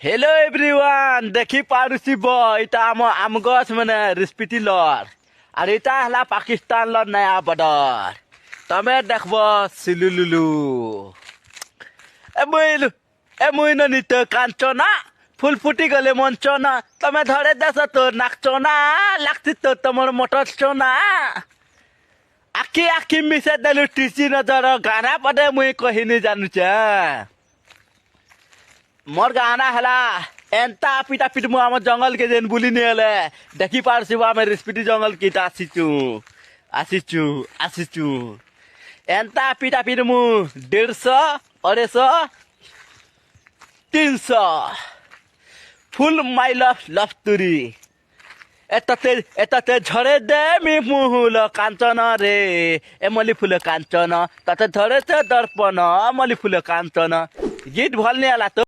hello everyone देखी पारुसी इटा आम गछ मैंने रिस्पिटी लर और इटा हला पाकिस्तान लर नया बॉर्डर तमे देखब सिलुलुलु ए मुई नित कांचना फुल फुटी गले मंचना तमे धरे देस तो नाचना लागती तो तमर मोटर चना आखी आखी मिसे देलु टीसी नजर गाना पदे मुई कही नहीं जानू मोर गाना हला एंता पिटा पिट मु आम जंगल के जेन बुली नहीं हले देखी पारसी आम रिस्पिटी जंगल की आसीचु एंता पिटा पिट मु 150 250 300 फुल माई लव तुरी एतते झरे दे मी मुहुल कांचन रे ए मली फुल कांचन तते झरे दर्पण मली फुल कांचन गीत भल नहीं आला तो